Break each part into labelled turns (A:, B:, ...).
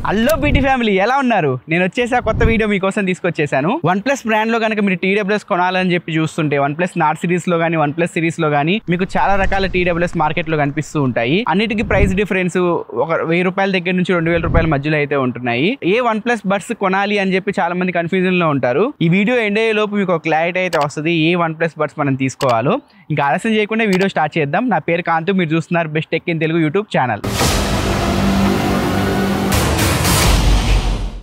A: Hello BT family ఎలా ఉన్నారు? నేను వచ్చేసా కొత్త వీడియో మీకోసం తీసుకొచ్చేసాను. OnePlus బ్రాండ్ లో కనుక మీరు TWS కొనాలని చెప్పి చూస్తుంటే OnePlus Nord సిరీస్ లో గానీ OnePlus సిరీస్ లో గానీ మీకు చాలా రకాల TWS మార్కెట్ లో కనిపిస్తూ ఉంటాయి. అన్నిటికీ ప్రైస్ డిఫరెన్స్ ఒక 1000 రూపాయల దగ్గర నుంచి 2000 రూపాయల మధ్యలో అయితే ఉంటున్నాయి. ఏ OnePlus బడ్స్ కొనాలి అని చెప్పి చాలా మంది కన్ఫ్యూజన్ లో ఉంటారు. ఈ వీడియో ఎండ్ అయ్యే లోపు మీకు ఒక క్లారిటీ అయితే వస్తుంది ఏ OnePlus బడ్స్ మనం తీసుకోవాలో. ఇంకా ఆలస్యం చేయకుండా వీడియో స్టార్ట్ చేద్దాం. నా పేరు కాంతు, మీరు చూస్తున్నారు best tech in Telugu YouTube channel.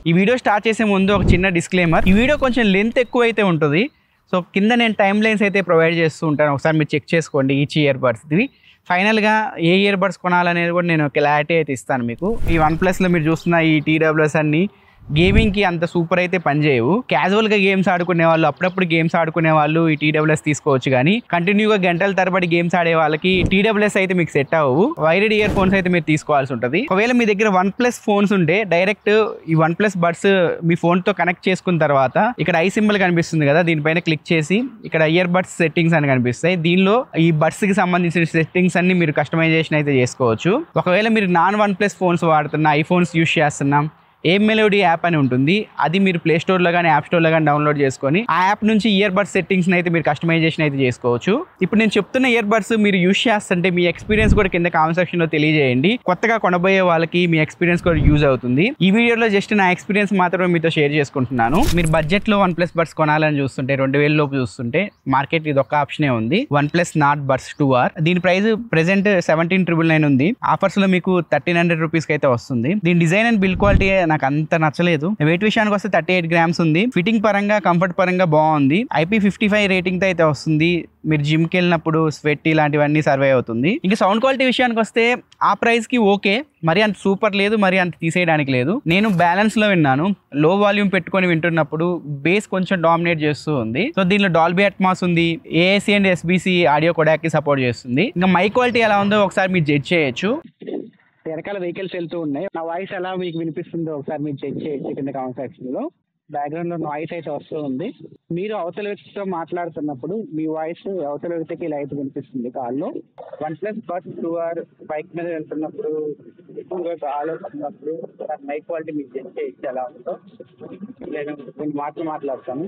A: ఈ వీడియో స్టార్ట్ చేసే ముందు ఒక చిన్న డిస్క్లైమర్. ఈ వీడియో కొంచెం లెంత్ ఎక్కువ అయితే ఉంటుంది. సో కింద నేను టైమ్ లైన్స్ అయితే ప్రొవైడ్ చేస్తూ ఉంటాను, ఒకసారి మీరు చెక్ చేసుకోండి ఈచ్ ఇయర్ బడ్స్ది. ఫైనల్గా ఏ ఇయర్ బడ్స్ కొనాలనేది కూడా నేను క్లారిటీ అయితే ఇస్తాను మీకు. ఈ OnePlusలో మీరు చూస్తున్న ఈ TWS అన్ని గేమింగ్కి అంత సూపర్ అయితే పనిచేయవు. క్యాజువల్గా గేమ్స్ ఆడుకునే వాళ్ళు, అప్పుడప్పుడు గేమ్స్ ఆడుకునే వాళ్ళు ఈ TWS తీసుకోవచ్చు. కానీ కంటిన్యూగా గంటల తరబడి గేమ్స్ ఆడే వాళ్ళకి TWS అయితే మీకు సెట్ అవ్వవు. వైర్డ్ ఇయర్ ఫోన్స్ అయితే మీరు తీసుకోవాల్సి ఉంటుంది. ఒకవేళ మీ దగ్గర OnePlus ఫోన్స్ ఉంటే డైరెక్ట్ ఈ OnePlus బడ్స్ మీ ఫోన్తో కనెక్ట్ చేసుకున్న తర్వాత ఇక్కడ ఐ సింబల్ కనిపిస్తుంది కదా, దీనిపైన క్లిక్ చేసి ఇక్కడ ఇయర్ బడ్స్ సెట్టింగ్స్ అని కనిపిస్తాయి. దీనిలో ఈ బడ్స్కి సంబంధించిన సెట్టింగ్స్ అన్ని మీరు కస్టమైజేషన్ అయితే చేసుకోవచ్చు. ఒకవేళ మీరు నాన్ OnePlus ఫోన్స్ వాడుతున్న ఐఫోన్స్ యూస్ చేస్తున్నాం, ఏం మెలోడీ యాప్ అని ఉంటుంది, అది మీరు ప్లే స్టోర్లో కానీ యాప్ స్టోర్లో కానీ డౌన్లోడ్ చేసుకొని ఆ యాప్ నుంచి ఇయర్ బడ్స్ సెట్టింగ్స్ని అయితే మీరు కస్టమైజేషన్ అయితే చేసుకోవచ్చు. ఇప్పుడు నేను చెప్తున్న ఇయర్ బడ్స్ మీరు యూస్ చేస్తుంటే మీ ఎక్స్పీరియన్స్ కూడా కింద కామెంట్ సెక్షన్లో తెలియజేయండి. కొత్తగా కొనబోయే వాళ్ళకి మీ ఎక్స్పీరియన్స్ కూడా యూజ్ అవుతుంది. ఈ వీడియోలో జస్ట్ నా ఎక్స్పీరియన్స్ మాత్రమే మీతో షేర్ చేసుకుంటున్నాను. మీరు బడ్జెట్లో OnePlus బడ్స్ కొనాలని చూస్తుంటే 2000 లోపు చూస్తుంటే మార్కెట్ ఇది ఒక్క ఆప్షనే ఉంది, OnePlus Nord Buds 2R. దీని ప్రైస్ ప్రెసెంట్ 17,999 ఉంది. ఆఫర్స్లో మీకు 1300 రూపీస్కి అయితే వస్తుంది. దీని డిజైన్ అండ్ బిల్డ్ క్వాలిటీ నాకు అంత నచ్చలేదు. వెయిట్ విషయానికి వస్తే 38 గ్రామ్స్ ఉంది. ఫిట్టింగ్ పరంగా కంఫర్ట్ పరంగా బాగుంది. IP55 రేటింగ్ తో అయితే వస్తుంది. మీరు జిమ్ కి వెళ్ళినప్పుడు స్వెట్ ఇలాంటివన్నీ సర్వే అవుతుంది. ఇంకా సౌండ్ క్వాలిటీ విషయానికి వస్తే ఆ ప్రైస్ కి ఓకే, మరి అంత సూపర్ లేదు, మరి అంత తీసేయడానికి లేదు. నేను బ్యాలెన్స్ లో విన్నాను. లో వాల్యూమ్ పెట్టుకొని వింటున్నప్పుడు బేస్ కొంచెం డామినేట్ చేస్తూ ఉంది. సో దీనిలో డాల్బీ అట్మాస్ ఉంది, AAC and SBC audio Kodak కి సపోర్ట్ చేస్తుంది. ఇంకా మైక్ క్వాలిటీ ఎలా ఉందో ఒకసారి మీరు జడ్జ్ చేయొచ్చు. వెనకాల వెహికల్స్ వెళ్తూ ఉన్నాయి, నా వాయిస్ ఎలా మీకు వినిపిస్తుందో ఒకసారి మీరు చెక్ చేయొచ్చు కింద కామెంట్ సెక్షన్ లో. బ్యాక్గ్రౌండ్ లో నాయిస్ అయితే వస్తూ ఉంది. మీరు అవతల వ్యక్తితో మాట్లాడుతున్నప్పుడు మీ వాయిస్ అవతల వ్యక్తికి ఇలా అయితే వినిపిస్తుంది కాల్లో. OnePlus Buds 2R బైక్ మీద వెళ్తున్నప్పుడు, ఎక్కువగా గాలి వస్తున్నప్పుడు మైక్ క్వాలిటీ మీకు చెక్ చేయొచ్చు ఎలా ఉందో. నేను మాట్లాడతాను.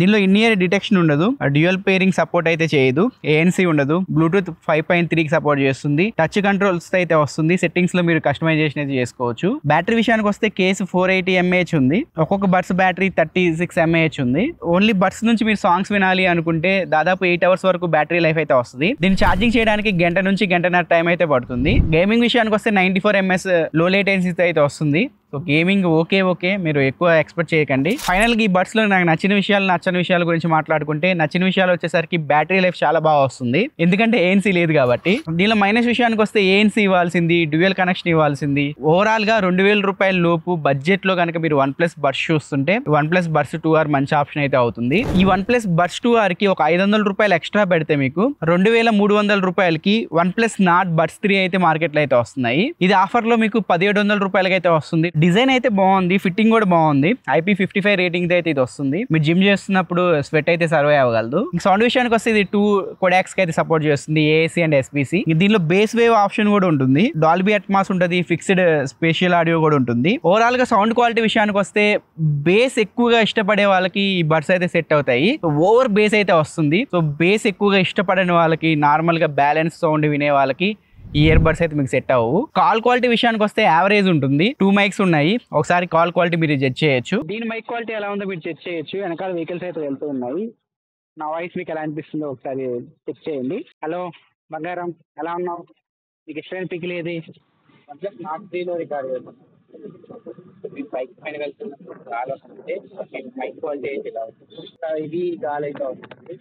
A: దీనిలో ఇన్ ఇయర్ డిటెక్షన్ ఉండదు, డ్యూయల్ పేరింగ్ సపోర్ట్ అయితే చేయదు, ANC ఉండదు, బ్లూటూత్ 5.3కి సపోర్ట్ చేస్తుంది, టచ్ కంట్రోల్స్ అయితే వస్తుంది. సెట్టింగ్స్ లో మీరు కస్టమైజేషన్ అయితే చేసుకోవచ్చు. బ్యాటరీ విషయానికి వస్తే కేసు 480 mAh ఉంది. ఒక్కొక్క బడ్స్ బ్యాటరీ 36 mAh ఉంది. ఓన్లీ బడ్స్ నుంచి మీరు సాంగ్స్ వినాలి అనుకుంటే దాదాపు 8 hours వరకు బ్యాటరీ లైఫ్ అయితే వస్తుంది. దీన్ని ఛార్జింగ్ చేయడానికి గంట నుంచి గంటన్నర టైం అయితే పడుతుంది. గేమింగ్ విషయానికి వస్తే 94 ms లో లేటెన్సీ అయితే వస్తుంది. సో గేమింగ్ ఓకే, మీరు ఎక్కువ ఎక్స్పెక్ట్ చేయకండి. ఫైనల్గా ఈ బడ్స్లో నాకు నచ్చిన విషయాలు, నచ్చని విషయాల గురించి మాట్లాడుకుంటే, నచ్చిన విషయాలు వచ్చేసరికి బ్యాటరీ లైఫ్ చాలా బాగా వస్తుంది, ఎందుకంటే ANC లేదు కాబట్టి. దీనిలో మైనస్ విషయానికి వస్తే ANC ఇవ్వాల్సింది, డ్యూయల్ కనెక్షన్ ఇవ్వాల్సింది. ఓవరాల్ గా 2000 రూపాయల లోపు బడ్జెట్ లో కనుక మీరు OnePlus బడ్స్ చూస్తుంటే OnePlus Buds 2R మంచి ఆప్షన్ అయితే అవుతుంది. ఈ OnePlus Buds 2R కి ఒక 500 రూపాయలు ఎక్స్ట్రా పెడితే మీకు 2300 రూపాయలకి OnePlus Nord Buds 3 అయితే మార్కెట్ లో అయితే వస్తున్నాయి. ఇది ఆఫర్ లో మీకు 1700 రూపాయలకి అయితే వస్తుంది. డిజైన్ అయితే బాగుంది, ఫిట్టింగ్ కూడా బాగుంది. IP55 రేటింగ్ అయితే ఇది వస్తుంది. మీరు జిమ్ చేస్తున్నప్పుడు స్వెట్ అయితే సర్వే అవ్వగలదు. సౌండ్ విషయానికి వస్తే ఇది 2 కొడాక్స్ అయితే సపోర్ట్ చేస్తుంది, AAC అండ్ SBC. దీనిలో బేస్ వేవ్ ఆప్షన్ కూడా ఉంటుంది, డాల్బీ అట్మాస్ ఉంటుంది, ఫిక్స్డ్ స్పేషియల్ ఆడియో కూడా ఉంటుంది. ఓవరాల్ గా సౌండ్ క్వాలిటీ విషయానికి వస్తే బేస్ ఎక్కువగా ఇష్టపడే వాళ్ళకి ఈ బడ్స్ అయితే సెట్ అవుతాయి. ఓవర్ బేస్ అయితే వస్తుంది. సో బేస్ ఎక్కువగా ఇష్టపడని వాళ్ళకి, నార్మల్ గా బ్యాలెన్స్ సౌండ్ వినే వాళ్ళకి ఈ ఇయర్ బడ్స్ అయితే మీకు సెట్ అవ్వవు. కాల్ క్వాలిటీ విషయానికి వస్తే యావరేజ్ ఉంటుంది. 2 మైక్స్ ఉన్నాయి, ఒకసారి కాల్ క్వాలిటీ మీరు జడ్జ్ చేయొచ్చు. దీని మైక్ క్వాలిటీ ఎలా ఉందో మీరు జడ్జ్ చేయొచ్చు. వెనకాల వెహికల్స్ అయితే వెళ్తూ ఉన్నాయి. నా వాయిస్ మీకు ఎలా అనిపిస్తుందో ఒకసారి చెక్ చేయండి. హలో బంగారం, ఎలా ఉన్నావు? మీకు ఇష్టమైన పిక్లు ఏది? Nord 3లో రికార్డ్ చేస్తాను. మీ బైక్ పైన వెళ్తున్నప్పుడు గాలి వస్తుంటే మైక్ క్వాలిటీ అయితే ఇలా అవుతుంది. ఇది గాలి అయితే అవుతుంది.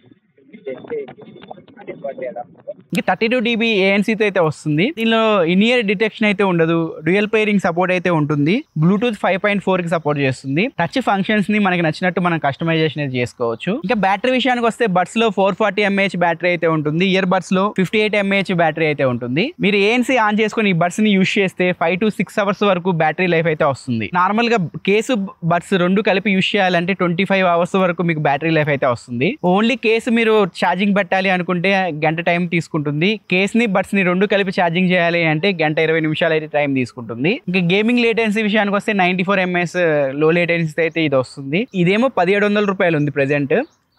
A: ఇంకా 32 dB ANC తో అయితే వస్తుంది. దీనిలో ఇన్ ఇయర్ డిటెక్షన్ అయితే ఉండదు, డ్యూయల్ పేరింగ్ సపోర్ట్ అయితే ఉంటుంది, బ్లూటూత్ 5.4 కి సపోర్ట్ చేస్తుంది. టచ్ ఫంక్షన్స్ ని మనకి నచ్చినట్టు మనం కస్టమైజేషన్ అయితే చేసుకోవచ్చు. ఇంకా బ్యాటరీ విషయానికి వస్తే బడ్స్ లో 440 mAh బ్యాటరీ అయితే ఉంటుంది, ఇయర్ బడ్స్ లో 58 mAh బ్యాటరీ అయితే ఉంటుంది. మీరు ANC ఆన్ చేసుకుని ఈ బడ్స్ ని యూస్ చేస్తే 5 to 6 hours వరకు బ్యాటరీ లైఫ్ అయితే వస్తుంది. నార్మల్ గా కేసు బడ్స్ రెండు కలిపి యూస్ చేయాలంటే 25 hours వరకు మీకు బ్యాటరీ లైఫ్ అయితే వస్తుంది. ఓన్లీ కేసు మీరు ఛార్జింగ్ పెట్టాలి అనుకుంటే గంట టైం తీసుకుంటుంది. తీసుకుంటుంది. కేస్ని బడ్స్ని రెండు కలిపి ఛార్జింగ్ చేయాలి అంటే 1:20 నిమిషాలు అయితే టైం తీసుకుంటుంది. ఇంకా గేమింగ్ లేటెన్సీ విషయానికి వస్తే 94 ms లో లేటెన్సీ అయితే ఇది వస్తుంది. ఇదేమో 1700 రూపాయలు ఉంది ప్రెజెంట్,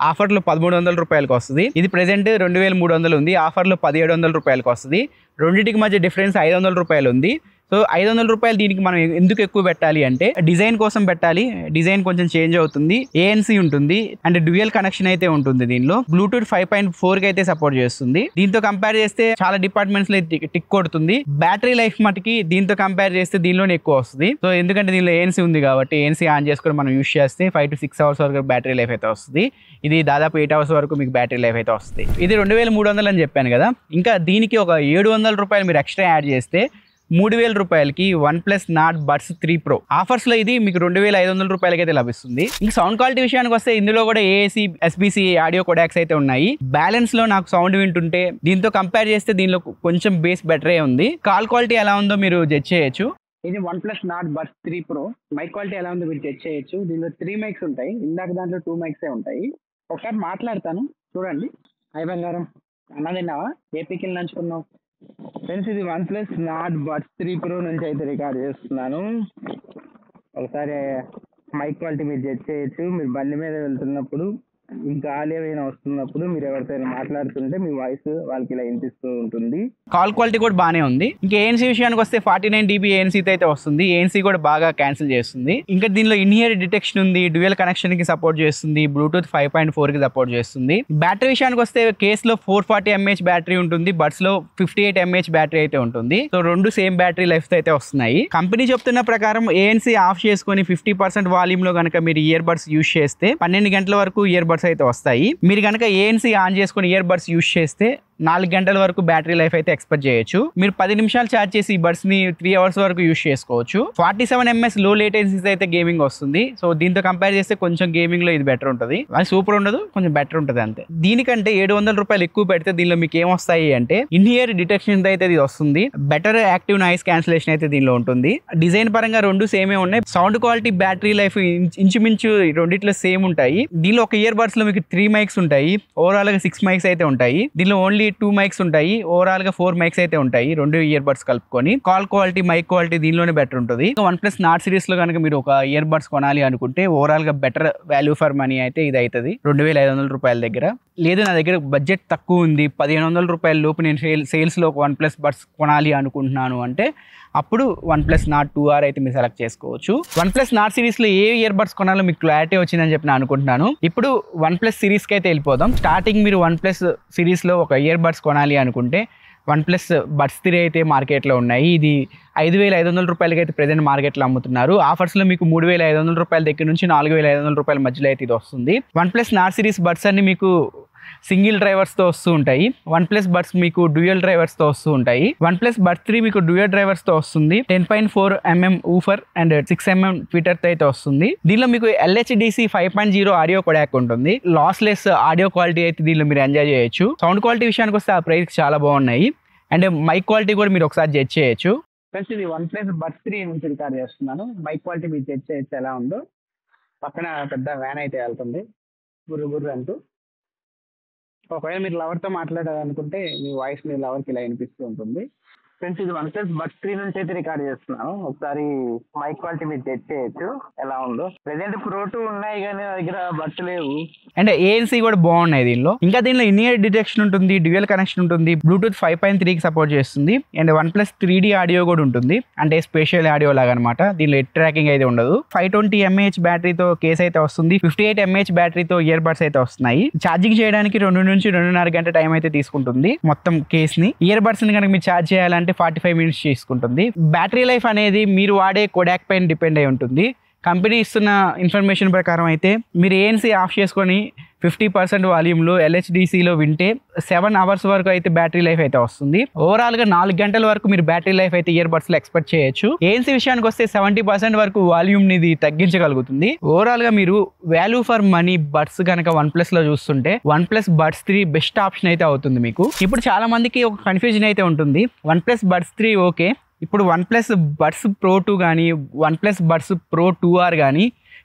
A: ఆఫర్లో 1300 రూపాయలకు వస్తుంది. ఇది ప్రెజెంట్ 2300 ఉంది, ఆఫర్లో 1700 రూపాయలకు వస్తుంది. రెండింటికి మధ్య డిఫరెన్స్ 500 రూపాయలు ఉంది. సో 500 రూపాయలు దీనికి మనం ఎందుకు ఎక్కువ పెట్టాలి అంటే డిజైన్ కోసం పెట్టాలి. డిజైన్ కొంచెం చేంజ్ అవుతుంది, ఏఎన్సీ ఉంటుంది అండ్ డ్యూయల్ కనెక్షన్ అయితే ఉంటుంది. దీనిలో బ్లూటూత్ 5.4 కి అయితే సపోర్ట్ చేస్తుంది. దీంతో కంపేర్ చేస్తే చాలా డిపార్ట్మెంట్స్ లో టిక్ కొడుతుంది. బ్యాటరీ లైఫ్ మటుకి దీంతో కంపేర్ చేస్తే దీనిలోనే ఎక్కువ వస్తుంది. సో ఎందుకంటే దీనిలో ఏఎన్సీ ఉంది కాబట్టి ఏఎన్సీ ఆన్ చేసుకుని మనం యూస్ చేస్తే 5 to 6 hours వరకు బ్యాటరీ లైఫ్ అయితే వస్తుంది. ఇది దాదాపు 8 hours వరకు మీకు బ్యాటరీ లైఫ్ అయితే వస్తుంది. ఇది 2300 అని చెప్పాను కదా, ఇంకా దీనికి ఒక 700 రూపాయలు మీరు ఎక్స్ట్రా యాడ్ చేస్తే 3000 రూపాయలకి OnePlus Nord Buds 3 Pro ఆఫర్స్లో ఇది మీకు 2500 రూపాయలకి అయితే లభిస్తుంది. ఇంకా సౌండ్ క్వాలిటీ విషయానికి వస్తే ఇందులో కూడా ఏఏసీ, ఎస్బీసీ ఆడియో కోడాక్స్ అయితే ఉన్నాయి. బ్యాలెన్స్ లో నాకు సౌండ్ వింటుంటే దీంతో కంపేర్ చేస్తే దీనిలో కొంచెం బేస్ బెటరే ఉంది. కాల్ క్వాలిటీ ఎలా ఉందో మీరు జడ్జ్ చేయొచ్చు. ఇది OnePlus Nord Buds 3 Pro. Mic quality ఎలా ఉందో మీరు జడ్జ్ చేయొచ్చు. దీనిలో 3 మైక్స్ ఉంటాయి, ఇందాక దాంట్లో 2 మైక్సే ఉంటాయి. ఒకసారి మాట్లాడతాను చూడండి. హై బంగారం, అన్న తిన్నావా? ఏ పికిల్ నంచుకున్నావు? ఫ్రెండ్స్, ఇది OnePlus Nord Buds 3 Pro నుంచి అయితే రికార్డ్ చేస్తున్నాను. ఒకసారి మైక్ క్వాలిటీ మీరు జడ్జ్ చేయొచ్చు. మీరు బండి మీద వెళ్తున్నప్పుడు గాలి ఏమైనా వస్తున్నప్పుడు మీరు ఎవరితో మాట్లాడుతుంటే మీ వాయిస్ వాళ్ళకి ఇలా వినిపిస్తూ ఉంటుంది. కాల్ క్వాలిటీ కూడా బాగానే ఉంది. ఇంకా ఏఎన్సీ విషయానికి వస్తే 49 dB ఏఎన్సీ అయితే వస్తుంది. ఏఎన్సీ కూడా బాగా క్యాన్సిల్ చేస్తుంది. ఇంకా దీనిలో ఇన్హియర్ డిటెక్షన్ ఉంది, డ్యూయల్ కనెక్షన్ కి సపోర్ట్ చేస్తుంది, బ్లూటూత్ 5.4 కి సపోర్ట్ చేస్తుంది. బ్యాటరీ విషయానికి వస్తే కేస్ లో 440 mAh బ్యాటరీ ఉంటుంది, బడ్స్ లో 58 mAh బ్యాటరీ అయితే ఉంటుంది. సో రెండు సేమ్ బ్యాటరీ లైఫ్ అయితే వస్తున్నాయి. కంపెనీ చెప్తున్న ప్రకారం ఏఎన్సీ ఆఫ్ చేసుకుని 50% వాల్యూమ్ లో కనుక మీరు ఇయర్ బడ్స్ యూస్ చేస్తే 12 గంటల వరకు ఇయర్ బడ్స్ అయితే వస్తాయి. మీరు కనుక ఏఎన్సీ ఆన్ చేసుకుని ఇయర్ బడ్స్ యూస్ చేస్తే 4 గంటల వరకు బ్యాటరీ లైఫ్ అయితే ఎక్స్పెక్ట్ చేయొచ్చు. మీరు 10 నిమిషాలు ఛార్జ్ చేసి ఈ బడ్స్ ని 3 hours వరకు యూస్ చేసుకోవచ్చు. 47 ms లో లేటెన్సీస్ అయితే గేమింగ్ వస్తుంది. సో దీంతో కంపేర్ చేస్తే కొంచెం గేమింగ్ లో ఇది బెటర్ ఉంటుంది. అది సూపర్ ఉండదు, కొంచెం బెటర్ ఉంటుంది అంతే. దీనికంటే 700 రూపాయలు ఎక్కువ పెడితే దీనిలో మీకు ఏం వస్తాయి అంటే ఇన్హియర్ డిటెక్షన్ అయితే ఇది వస్తుంది, బెటర్ యాక్టివ్ నాయిస్ క్యాన్సిలేషన్ అయితే దీనిలో ఉంటుంది. డిజైన్ పరంగా రెండు సేమే ఉన్నాయి. సౌండ్ క్వాలిటీ, బ్యాటరీ లైఫ్ ఇంచుమించు రెండిట్లో సేమ్ ఉంటాయి. దీనిలో ఒక ఇయర్ బడ్స్ లో మీకు 3 మైక్స్ ఉంటాయి, ఓవరాల్ గా 6 మైక్స్ అయితే ఉంటాయి. దీనిలో ఓన్లీ 2 మైక్స్ ఉంటాయి, ఓవరాల్ గా 4 మైక్స్ అయితే ఉంటాయి, రెండు ఇయర్ బడ్స్ కలుపుకొని. కాల్ క్వాలిటీ, మైక్ క్వాలిటీ దీనిలోనే బెటర్ ఉంటుంది. OnePlus Nord సిరీస్ లో కనుక మీరు ఒక ఇయర్ బడ్స్ కొనాలి అనుకుంటే ఓవరాల్ గా బెటర్ వాల్యూ ఫర్ మనీ అయితే ఇది అవుతుంది 2500 రూపాయల దగ్గర. లేదు నా దగ్గర బడ్జెట్ తక్కువ ఉంది, 1500 రూపాయల లోపు నేను సేల్స్ లో OnePlus బడ్స్ కొనాలి అనుకుంటున్నాను అంటే అప్పుడు OnePlus Nord 2R అయితే మీరు సెలెక్ట్ చేసుకోవచ్చు. OnePlus Nord సిరీస్ లో ఏ ఇయర్ బడ్స్ కొనాలో మీకు క్లారిటీ వచ్చిందని చెప్పి నేను అనుకుంటున్నాను. ఇప్పుడు OnePlus సిరీస్ కి అయితే వెళ్ళిపోదాం. స్టార్టింగ్ మీరు OnePlus సిరీస్ లో ఒక ఇయర్ బడ్స్ కొనాలి అనుకుంటే OnePlus Buds 3 అయితే మార్కెట్లో ఉన్నాయి. ఇది 5500 రూపాయలకి అయితే ప్రెజెంట్ మార్కెట్లో అమ్ముతున్నారు. ఆఫర్స్లో మీకు 3500 రూపాయల దగ్గర నుంచి 4500 రూపాయల మధ్యలో అయితే ఇది వస్తుంది. OnePlus Nord సిరీస్ బడ్స్ అన్ని మీకు సింగిల్ డ్రైవర్స్తో వస్తూ ఉంటాయి. OnePlus Buds మీకు డ్యూయల్ డ్రైవర్స్తో వస్తూ ఉంటాయి. OnePlus Buds 3 మీకు డ్యూయల్ డ్రైవర్స్తో వస్తుంది. 10.4 mm ఊఫర్ అండ్ 6 mm ట్విట్టర్తో అయితే వస్తుంది. దీనిలో మీకు LHDC 5.0 ఆడియో కొడాక్ ఉంటుంది. లాస్లెస్ ఆడియో క్వాలిటీ అయితే దీనిలో మీరు ఎంజాయ్ చేయొచ్చు. సౌండ్ క్వాలిటీ విషయానికి వస్తే ఆ ప్రైస్ చాలా బాగున్నాయి అండ్ మైక్ క్వాలిటీ కూడా మీరు ఒకసారి జడ్జ్ చేయొచ్చు. ఫ్రెండ్స్, ఇది OnePlus Buds 3 నుంచి రికార్డ్ చేస్తున్నాను. మైక్ క్వాలిటీ మీరు జడ్జ్ చేయొచ్చు ఎలా ఉందో. పక్కన పెద్ద వ్యాన్ అయితే వెళ్తుంది గుర్రు గుర్రు అంటూ. ఒకవేళ మీరు లవర్తో మాట్లాడాలనుకుంటే మీ వాయిస్ మీ లవర్కి ఇలా వినిపిస్తూ ఉంటుంది. ఫ్రెండ్స్, ఇది OnePlus Buds 3 నుంచి అయితే రికార్డ్ చేస్తున్నాను. ఒకసారి మైక్ క్వాలిటీ మీరు చెక్ చేయొచ్చు ఎలా ఉందో. ప్రెజెంట్ Pro 2 ఉన్నాయి కానీ నా దగ్గర బడ్స్ లేవు. అండ్ ANC కూడా బాగున్నాయి దీనిలో. ఇంకా దీనిలో ఇన్ఇయర్ డిటెక్షన్ ఉంటుంది, డ్యూయల్ కనెక్షన్ ఉంటుంది, బ్లూటూత్ 5.3 కి సపోర్ట్ చేస్తుంది అండ్ OnePlus 3D ఆడియో కూడా ఉంటుంది, అంటే స్పెషల్ ఆడియో లాగా అనమాట. దీనిలో హెడ్ ట్రాకింగ్ అయితే ఉండదు. 520 mAh బ్యాటరీతో కేస్ అయితే వస్తుంది. 58 mAh బ్యాటరీతో ఇయర్ బడ్స్ అయితే వస్తున్నాయి. ఛార్జింగ్ చేయడానికి 2 నుంచి 2.5 గంట టైం అయితే తీసుకుంటుంది మొత్తం కేస్ ని. ఇయర్ బడ్స్ ని కనుక మీరు ఛార్జ్ చేయాలంటే 45 మినిట్స్ తీసుకుంటుంది. బ్యాటరీ లైఫ్ అనేది మీరు వాడే కోడాక్ పైన డిపెండ్ అయి ఉంటుంది. కంపెనీ ఇస్తున్న ఇన్ఫర్మేషన్ ప్రకారం అయితే మీరు ANC ఆఫ్ చేసుకొని 50% వాల్యూమ్లో LHDCలో వింటే 7 hours వరకు అయితే బ్యాటరీ లైఫ్ అయితే వస్తుంది. ఓవరాల్గా 4 గంటల వరకు మీరు బ్యాటరీ లైఫ్ అయితే ఇయర్ బడ్స్లో ఎక్స్పెక్ట్ చేయొచ్చు. ANC విషయానికి వస్తే 70% వరకు వాల్యూమ్ని ఇది తగ్గించగలుగుతుంది. ఓవరాల్గా మీరు వాల్యూ ఫర్ మనీ బడ్స్ కనుక OnePlusలో చూస్తుంటే OnePlus Buds 3 బెస్ట్ ఆప్షన్ అయితే అవుతుంది మీకు. ఇప్పుడు చాలా మందికి ఒక కన్ఫ్యూజన్ అయితే ఉంటుంది. OnePlus Buds 3 ఓకే, ఇప్పుడు OnePlus Buds Pro 2 కానీ OnePlus Buds Pro 2R కానీ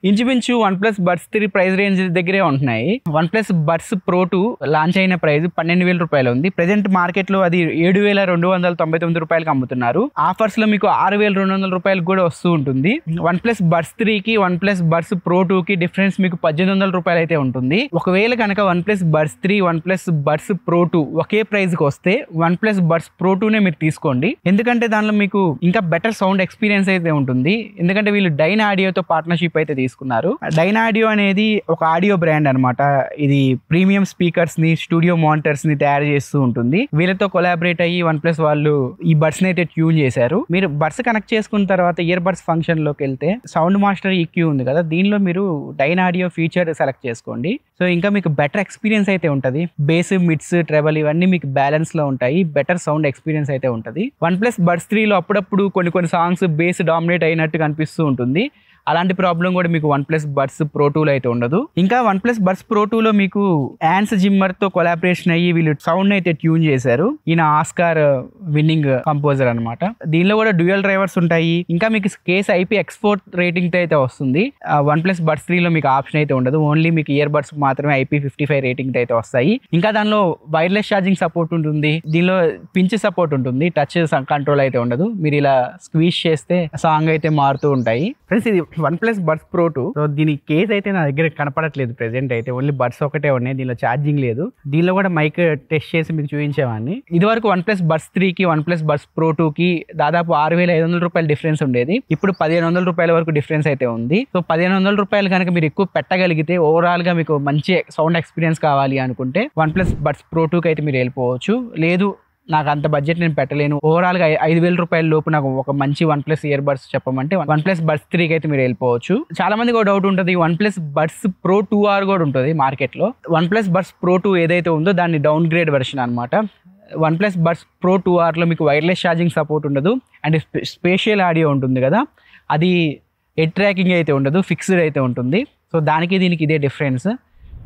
A: ఇంచుమించు OnePlus Buds 3 ప్రైస్ రేంజ్ దగ్గరే ఉంటున్నాయి. OnePlus Buds Pro 2 లాంచ్ అయిన ప్రైస్ 12,000 రూపాయలు ఉంది. ప్రెజెంట్ మార్కెట్ లో అది 7,299 రూపాయలకి అమ్ముతున్నారు. ఆఫర్స్ లో మీకు 6,200 రూపాయలకు కూడా వస్తూ ఉంటుంది. OnePlus Buds 3 కి OnePlus Buds Pro 2 కి డిఫరెన్స్ మీకు 1,800 రూపాయలు అయితే ఉంటుంది. ఒకవేళ కనుక OnePlus Buds 3 OnePlus Buds Pro 2 ఒకే ప్రైస్ కి వస్తే OnePlus Buds Pro 2 నే మీరు తీసుకోండి. ఎందుకంటే దానిలో మీకు ఇంకా బెటర్ సౌండ్ ఎక్స్పీరియన్స్ అయితే ఉంటుంది. ఎందుకంటే వీళ్ళు డైన్ ఆడియోతో పార్ట్నర్షిప్ అయితే తీసుకున్నారు. డైన్ ఆడియో అనేది ఒక ఆడియో బ్రాండ్ అనమాట. ఇది ప్రీమియం స్పీకర్స్ ని, స్టూడియో మానిటర్స్ ని తయారు చేస్తూ ఉంటుంది. వీళ్ళతో కొలాబరేట్ అయ్యి OnePlus వాళ్ళు ఈ బడ్స్ ని అయితే ట్యూన్ చేశారు. మీరు బడ్స్ కనెక్ట్ చేసుకున్న తర్వాత ఇయర్ బడ్స్ ఫంక్షన్ లోకి వెళ్తే సౌండ్ మాస్టర్ EQ ఉంది కదా, దీనిలో మీరు డైన్ ఆడియో ఫీచర్ సెలెక్ట్ చేసుకోండి. సో ఇంకా మీకు బెటర్ ఎక్స్పీరియన్స్ అయితే ఉంటుంది. బేస్, మిడ్స్, ట్రెబల్ ఇవన్నీ మీకు బ్యాలెన్స్ లో ఉంటాయి. బెటర్ సౌండ్ ఎక్స్పీరియన్స్ అయితే ఉంటుంది. OnePlus Buds 3 లో అప్పుడప్పుడు కొన్ని సాంగ్స్ బేస్ డామినేట్ అయినట్టు కనిపిస్తూ ఉంటుంది. అలాంటి ప్రాబ్లం కూడా మీకు OnePlus Buds Pro 2 లో అయితే ఉండదు. ఇంకా OnePlus Buds Pro 2 లో మీకు యాన్స్ జిమ్మర్ తో కొలాబరేషన్ అయ్యి వీళ్ళు సౌండ్ అయితే ట్యూన్ చేశారు. ఈయన ఆస్కార్ విన్నింగ్ కంపోజర్ అనమాట. దీనిలో కూడా డ్యూయల్ డ్రైవర్స్ ఉంటాయి. ఇంకా మీకు కేస్ IP-X4 రేటింగ్ తో అయితే వస్తుంది. OnePlus Buds 3 లో మీకు ఆప్షన్ అయితే ఉండదు. ఓన్లీ మీకు ఇయర్ బడ్స్ మాత్రమే IP55 రేటింగ్ తో అయితే వస్తాయి. ఇంకా దానిలో వైర్లెస్ ఛార్జింగ్ సపోర్ట్ ఉంటుంది. దీనిలో పించ్ సపోర్ట్ ఉంటుంది. టచ్ కంట్రోల్ అయితే ఉండదు. మీరు ఇలా స్క్వీజ్ చేస్తే సాంగ్ అయితే మారుతూ ఉంటాయి. ఫ్రెండ్స్, ఇది OnePlus Buds Pro 2. సో దీని కేస్ అయితే నా దగ్గర కనపడట్లేదు ప్రెసెంట్ అయితే. ఓన్లీ బడ్స్ ఒకటే ఉన్నాయి. దీనిలో ఛార్జింగ్ లేదు. దీనిలో కూడా మైక్ టెస్ట్ చేసి మీకు చూపించేవాడిని. ఇది వరకు OnePlus Buds 3 కి OnePlus Buds Pro 2 కి దాదాపు 6,500 రూపాయల డిఫరెన్స్ ఉండేది. ఇప్పుడు 1,500 రూపాయల వరకు డిఫరెన్స్ అయితే ఉంది. సో 1,500 రూపాయలు కనుక మీరు ఎక్కువ పెట్టగలిగితే, ఓవరాల్ గా మీకు మంచి సౌండ్ ఎక్స్పీరియన్స్ కావాలి అనుకుంటే OnePlus Buds Pro 2 కి అయితే మీరు వెళ్ళిపోవచ్చు. లేదు నాకు అంత బడ్జెట్ నేను పెట్టలేను, ఓవరాల్ గా 5,000 రూపాయల లోపు నాకు ఒక మంచి OnePlus ఇయర్ బడ్స్ చెప్పమంటే OnePlus Buds 3 కి అయితే మీరు వెళ్ళిపోవచ్చు. చాలా మందికి ఒక డౌట్ ఉంటుంది, OnePlus Buds Pro 2R కూడా ఉంటుంది మార్కెట్ లో. OnePlus Buds Pro 2 ఏదైతే ఉందో దాన్ని డౌన్ గ్రేడ్ వెర్షన్ అనమాట. OnePlus Buds Pro 2R లో మీకు వైర్లెస్ ఛార్జింగ్ సపోర్ట్ ఉండదు. అండ్ స్పేషియల్ ఆడియో ఉంటుంది కదా, అది హెడ్ ట్రాకింగ్ అయితే ఉండదు, ఫిక్స్డ్ అయితే ఉంటుంది. సో దానికి దీనికి ఇదే డిఫరెన్స్.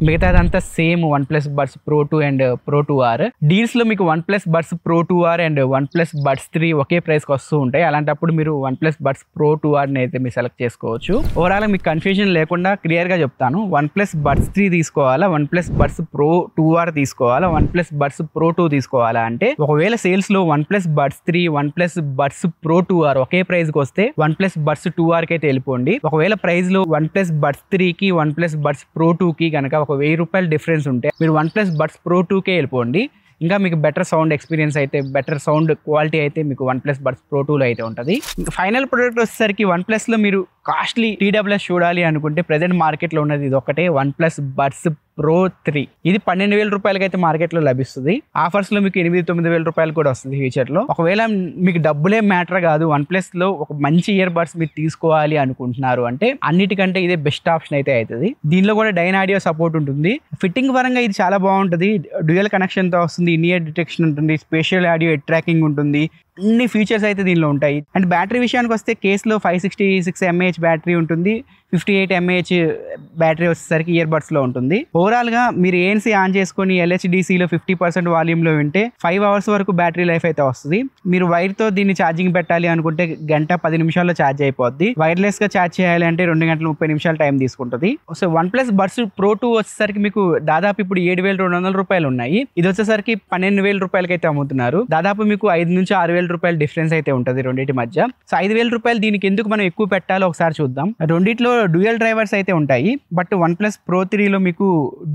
A: మిగతాదంతా same OnePlus Buds Pro 2 and Pro 2R. Deals లో మీకు OnePlus Buds Pro 2R and OnePlus Buds 3 okay price కి వస్తూ ఉంటాయి. అలాంటప్పుడు మీరు OnePlus Buds Pro 2R అయితే మీరు సెలెక్ట్ చేసుకోవచ్చు. ఓవరాల్ మీకు కన్ఫ్యూజన్ లేకుండా క్లియర్ గా చెప్తాను. OnePlus Buds 3 తీసుకోవాలా, OnePlus Buds Pro 2R తీసుకోవాలా, OnePlus Buds Pro 2 తీసుకోవాలా అంటే, ఒకవేళ సేల్స్ లో OnePlus Buds 3, OnePlus Buds Pro 2R ఒకే ప్రైస్ కి వస్తే OnePlus Buds 2R కి అయితే వెళ్ళిపోండి. ఒకవేళ ప్రైస్ లో OnePlus Buds 3 కి OnePlus Buds Pro 2 కి కనుక ఒక 1,000 రూపాయలు డిఫరెన్స్ ఉంటే మీరు OnePlus Buds Pro 2 కే వెళ్ళిపోండి. ఇంకా మీకు బెటర్ సౌండ్ ఎక్స్పీరియన్స్ అయితే, బెటర్ సౌండ్ క్వాలిటీ అయితే మీకు OnePlus Buds Pro 2 లో అయితే ఉంటుంది. ఇంకా ఫైనల్ ప్రొడక్ట్ వచ్చేసరికి OnePlus లో మీరు కాస్ట్లీ TWS చూడాలి అనుకుంటే ప్రెసెంట్ మార్కెట్ లో ఉన్నది ఇది ఒకటే, OnePlus Buds Pro 3. ఇది 12,000 రూపాయలకి అయితే మార్కెట్ లో లభిస్తుంది. ఆఫర్స్ లో మీకు 8,000-9,000 రూపాయలు కూడా వస్తుంది ఫ్యూచర్ లో. ఒకవేళ మీకు డబ్బులే మ్యాటర్ కాదు, OnePlus లో ఒక మంచి ఇయర్ బడ్స్ మీరు తీసుకోవాలి అనుకుంటున్నారు అంటే అన్నిటికంటే ఇదే బెస్ట్ ఆప్షన్ అయితే అవుతుంది. దీనిలో కూడా డైన్ ఆడియో సపోర్ట్ ఉంటుంది. ఫిట్టింగ్ పరంగా ఇది చాలా బాగుంటుంది. డ్యూయల్ కనెక్షన్ తో వస్తుంది, ఇన్ ఇయర్ డిటెక్షన్ ఉంటుంది, స్పెషల్ ఆడియో హెడ్ ట్రాకింగ్ ఉంటుంది. అన్ని ఫీచర్స్ అయితే దీనిలో ఉంటాయి. అండ్ బ్యాటరీ విషయానికి వస్తే కేసులో 566 mAh బ్యాటరీ ఉంటుంది. 58 mAh బ్యాటరీ వచ్చేసరికి ఇయర్ బడ్స్ లో ఉంటుంది. ఓవరాల్ గా మీరు ANC ఆన్ చేసుకొని LHDC లో 50% వాల్యూమ్ లో వింటే 5 అవర్స్ వరకు బ్యాటరీ లైఫ్ అయితే వస్తుంది. మీరు వైర్ తో దీన్ని ఛార్జింగ్ పెట్టాలి అనుకుంటే గంట 10 నిమిషాల్లో ఛార్జ్ అయిపోద్ది. వైర్లెస్ గా ఛార్జ్ చేయాలి అంటే 2 గంటల 30 నిమిషాలు టైం తీసుకుంటుంది. సో OnePlus Buds Pro 2 వచ్చేసరికి మీకు దాదాపు ఇప్పుడు 7,200 రూపాయలు ఉన్నాయి. ఇది వచ్చేసరికి 12,000 రూపాయలకి అయితే అమ్ముతున్నారు. దాదాపు మీకు 5,000-6,000 రూపాయల డిఫరెన్స్ అయితే ఉంటుంది రెండింటి మధ్య. సో 5,000 రూపాయలు దీనికి ఎందుకు మనం ఎక్కువ పెట్టాలో ఒకసారి చూద్దాం. రెండిట్లో డ్యూయల్ డ్రైవర్స్ అయితే ఉంటాయి. బట్ OnePlus Pro 3 లో మీకు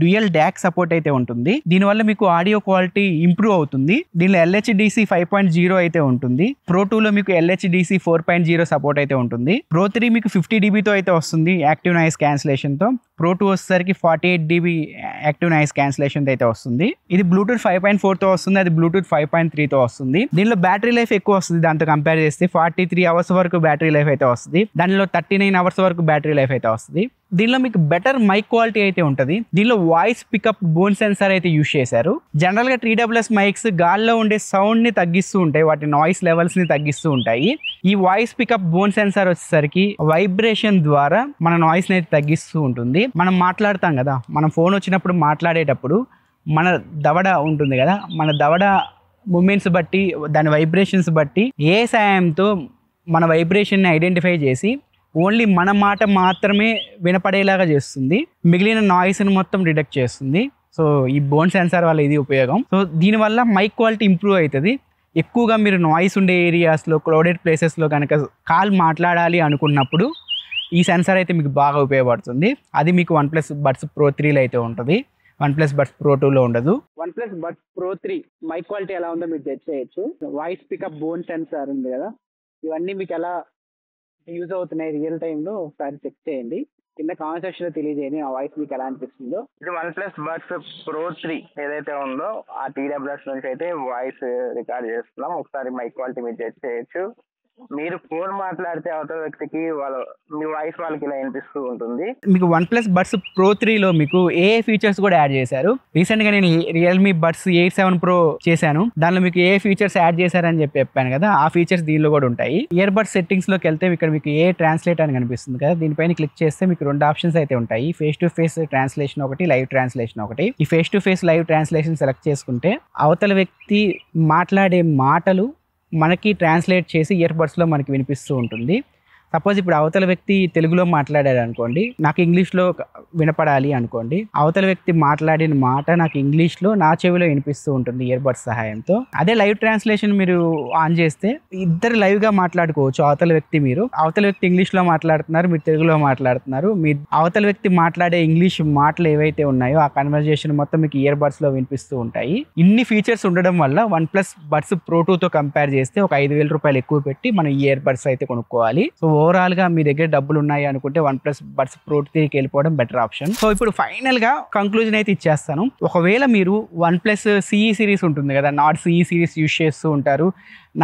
A: డ్యూయల్ DAC సపోర్ట్ అయితే ఉంటుంది. దీనివల్ల మీకు ఆడియో క్వాలిటీ ఇంప్రూవ్ అవుతుంది. దీనిలో LHDC 5.0 అయితే ఉంటుంది. Pro 2 లో మీకు LHDC 4.0 సపోర్ట్ అయితే ఉంటుంది. Pro 3 మీకు 50 dB తో అయితే వస్తుంది యాక్టివ్ నాయిస్ క్యాన్సిలేషన్ తో. Pro 2 వచ్చేసరికి 48 dB యాక్టివ్ నాయిస్ క్యాన్సిలేషన్ అయితే వస్తుంది. ఇది Bluetooth 5.4 తో వస్తుంది, అది Bluetooth 5.3 తో వస్తుంది. దీనిలో బ్యాటరీ లైఫ్ ఎక్కువ వస్తుంది దాంతో కంపేర్ చేస్తే. 43 అవర్స్ వరకు బ్యాటరీ లైఫ్ అయితే వస్తుంది. దానిలో 39 అవర్స్ వరకు బ్యాటరీ లైఫ్ అయితే వస్తుంది. దీనిలో మీకు బెటర్ మైక్ క్వాలిటీ అయితే ఉంటుంది. దీనిలో వాయిస్ పికప్ బోన్ సెన్సార్ అయితే యూజ్ చేశారు. జనరల్ గా TWS మైక్స్ గాల్లో ఉండే సౌండ్ ని తగ్గిస్తూ ఉంటాయి, వాటి నాయిస్ లెవెల్స్ ని తగ్గిస్తూ ఉంటాయి. ఈ వాయిస్ పికప్ బోన్ సెన్సార్ వచ్చేసరికి వైబ్రేషన్ ద్వారా మన నాయిస్ ని అయితే తగ్గిస్తూ ఉంటుంది. మనం మాట్లాడతాం కదా, మనం ఫోన్ వచ్చినప్పుడు మాట్లాడేటప్పుడు మన దవడ ఉంటుంది కదా, మన దవడ మూమెంట్స్ బట్టి, దాని వైబ్రేషన్స్ బట్టి ఏ సాయంతో మన వైబ్రేషన్ని ఐడెంటిఫై చేసి ఓన్లీ మన మాట మాత్రమే వినపడేలాగా చేస్తుంది, మిగిలిన నాయిస్ని మొత్తం డిటెక్ట్ చేస్తుంది. సో ఈ బోన్ సెన్సార్ వల్ల ఇది ఉపయోగం. సో దీనివల్ల మైక్ క్వాలిటీ ఇంప్రూవ్ అవుతుంది. ఎక్కువగా మీరు నాయిస్ ఉండే ఏరియాస్లో, క్రౌడెడ్ ప్లేసెస్లో కనుక కాల్ మాట్లాడాలి అనుకున్నప్పుడు ఈ సెన్సార్ అయితే మీకు బాగా ఉపయోగపడుతుంది. అది మీకు OnePlus Buds Pro 3లో అయితే ఉంటుంది, OnePlus Buds Pro 2లో ఉండదు. OnePlus Buds Pro 3 mic quality ఎలా ఉందో మీరు చెక్ చేయొచ్చు. వాయిస్ పికప్, బోన్ సెన్సార్ ఉంది కదా, ఇవన్నీ మీకు ఎలా యూజ్ అవుతున్నాయి రియల్ టైంలో ఒకసారి చెక్ చేయండి. కింద కామెంట్ సెక్షన్ లో తెలియజేయండి ఆ వాయిస్ మీకు ఎలా అనిపిస్తుందో. ఇది OnePlus Buds Pro 3 ఏదైతే ఉందో ఆ TWS నుంచి అయితే వాయిస్ రికార్డ్ చేస్తున్నాం. ఒకసారి మైక్ క్వాలిటీ మీరు చెక్ చేయొచ్చు. మీరు ఫోన్ మాట్లాడితే అవతల వ్యక్తికి మీ వాయిస్ వాళ్ళకి ఇలా వినిపిస్తూ ఉంటుంది. మీకు OnePlus Buds Pro 3లో మీకు ఏ ఫీచర్స్ కూడా యాడ్ చేశారు. రీసెంట్ గా నేను Realme Buds 8 7 Pro చేశాను, దానిలో మీకు ఏ ఫీచర్స్ యాడ్ చేశారని చెప్పాను కదా, ఆ ఫీచర్స్ దీనిలో కూడా ఉంటాయి. ఇయర్ బడ్స్ సెట్టింగ్స్ లోకి వెళ్తే ఇక్కడ మీకు ఏ ట్రాన్స్లేట్ అని కనిపిస్తుంది కదా, దీనిపైన క్లిక్ చేస్తే మీకు 2 ఆప్షన్స్ అయితే ఉంటాయి. ఫేస్ టు ఫేస్ ట్రాన్స్లేషన్ ఒకటి, లైవ్ ట్రాన్స్లేషన్ ఒకటి. ఈ face to face live translation select చేసుకుంటే అవతల వ్యక్తి మాట్లాడే మాటలు మనకి ట్రాన్స్లేట్ చేసి ఇయర్ బడ్స్లో మనకి వినిపిస్తూ ఉంటుంది. సపోజ్ ఇప్పుడు అవతల వ్యక్తి తెలుగులో మాట్లాడాడు అనుకోండి, నాకు ఇంగ్లీష్లో వినపడాలి అనుకోండి, అవతల వ్యక్తి మాట్లాడిన మాట నాకు ఇంగ్లీష్లో నా చెవిలో వినిపిస్తూ ఉంటుంది ఇయర్ బడ్స్ సహాయంతో. అదే లైవ్ ట్రాన్స్లేషన్ మీరు ఆన్ చేస్తే ఇద్దరు లైవ్గా మాట్లాడుకోవచ్చు. అవతల వ్యక్తి ఇంగ్లీష్లో మాట్లాడుతున్నారు, మీరు తెలుగులో మాట్లాడుతున్నారు. మీ అవతల వ్యక్తి మాట్లాడే ఇంగ్లీష్ మాటలు ఏవైతే ఉన్నాయో ఆ కన్వర్జేషన్ మొత్తం మీకు ఇయర్ బడ్స్లో వినిపిస్తూ ఉంటాయి. ఇన్ని ఫీచర్స్ ఉండడం వల్ల OnePlus Buds Pro 2తో కంపేర్ చేస్తే ఒక 5,000 రూపాయలు ఎక్కువ పెట్టి మనం ఇయర్ బడ్స్ అయితే కొనుక్కోవాలి. సో ఓవరాల్గా మీ దగ్గర డబ్బులు ఉన్నాయి అనుకుంటే OnePlus Buds Pro 3కి వెళ్ళిపోవడం బెటర్ ఆప్షన్. సో ఇప్పుడు ఫైనల్గా కంక్లూజన్ అయితే ఇచ్చేస్తాను. ఒకవేళ మీరు OnePlus CE సిరీస్ ఉంటుంది కదా, నాట్ CE సిరీస్ యూజ్ చేస్తూ ఉంటారు,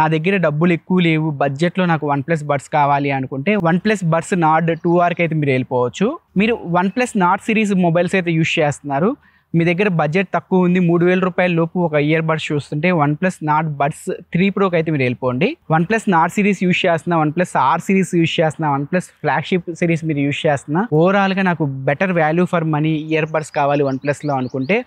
A: నా దగ్గర డబ్బులు ఎక్కువ లేవు, బడ్జెట్లో నాకు OnePlus Buds కావాలి అనుకుంటే OnePlus Buds Nord 2Rకి అయితే మీరు వెళ్ళిపోవచ్చు. మీరు OnePlus Nord సిరీస్ మొబైల్స్ అయితే యూజ్ చేస్తున్నారు, మీ దగ్గర బడ్జెట్ తక్కువ ఉంది, 3,000 రూపాయల లోపు ఒక ఇయర్ బడ్స్ చూస్తుంటే OnePlus Nord Buds 3 Proకి అయితే మీరు వెళ్ళిపోండి. OnePlus Nord సిరీస్ యూజ్ చేస్తున్నా, OnePlus R సిరీస్ యూజ్ చేస్తున్నా, OnePlus ఫ్లాగ్షిప్ సిరీస్ మీరు యూజ్ చేస్తున్నా, ఓవరాల్గా నాకు better value for money ear buds కావాలి OnePlusలో అనుకుంటే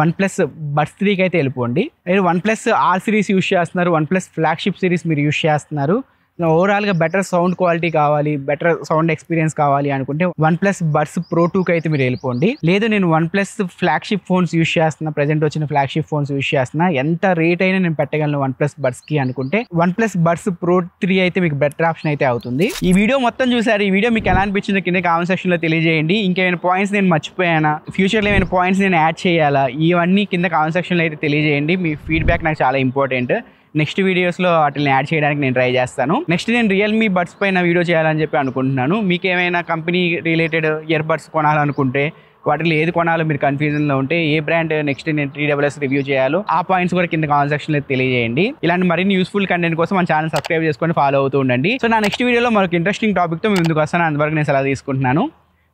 A: OnePlus Buds 3కి అయితే వెళ్ళిపోండి. మీరు OnePlus R సిరీస్ యూజ్ చేస్తున్నారు, OnePlus ఫ్లాగ్షిప్ సిరీస్ మీరు యూజ్ చేస్తున్నారు, ఓవరాల్గా బెటర్ సౌండ్ క్వాలిటీ కావాలి, బెటర్ సౌండ్ ఎక్స్పీరియన్స్ కావాలి అనుకుంటే OnePlus Buds Pro 2కి అయితే మీరు వెళ్ళిపోండి. లేదు నేను OnePlus ఫ్లాగ్షిప్ ఫోన్స్ యూజ్ చేస్తున్నా, ప్రజెంట్ వచ్చిన ఫ్లాగ్షిప్ ఫోన్స్ యూజ్ చేస్తున్నా, ఎంత రేట్ అయినా నేను పెట్టగలను OnePlus Budsకి అనుకుంటే OnePlus Buds Pro 3 అయితే మీకు బెటర్ ఆప్షన్ అయితే అవుతుంది. ఈ వీడియో మొత్తం చూసారు, ఈ వీడియో మీకు ఎలా అనిపించిందో కింద కామెంట్ సెక్షన్లో తెలియజేయండి. ఇంకేమైనా పాయింట్స్ నేను మర్చిపోయానా, ఫ్యూచర్లో ఏమైనా పాయింట్స్ నేను యాడ్ చేయాలా, ఇవన్నీ కింద కామెంట్ సెక్షన్లో అయితే తెలియజేయండి. మీ ఫీడ్బ్యాక్ నాకు చాలా ఇంపార్టెంట్. నెక్స్ట్ వీడియోస్లో వాటిని యాడ్ చేయడానికి నేను ట్రై చేస్తాను. నెక్స్ట్ నేను Realme బడ్స్ పైన వీడియో చేయాలని చెప్పి అనుకుంటున్నాను. మీకు ఏమైనా కంపెనీ రిలేటెడ్ ఇయర్ బడ్స్ కొనాలనుకుంటే, వాటిలో ఏది కొనాలో మీరు కన్ఫ్యూజన్లో ఉంటే, ఏ బ్రాండ్ నెక్స్ట్ నేను TWS రివ్యూ చేయాలో ఆ పాయింట్స్ కూడా కింద కామెంట్ సెక్షన్లో తెలియజేయండి. ఇలాంటి మరిన్ని యూస్ఫుల్ కంటెంట్ కోసం మన ఛానల్ సబ్స్క్రైబ్ చేసుకొని ఫాలో అవుతూ ఉండండి. సో నా నెక్స్ట్ వీడియోలో మరొక ఇంట్రెస్టింగ్ టాపిక్తో మీ ముందుకు వస్తాను. అంతవరకు నేను సలహా తీసుకుంటున్నాను.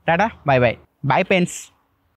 A: Tata, by by, by pens.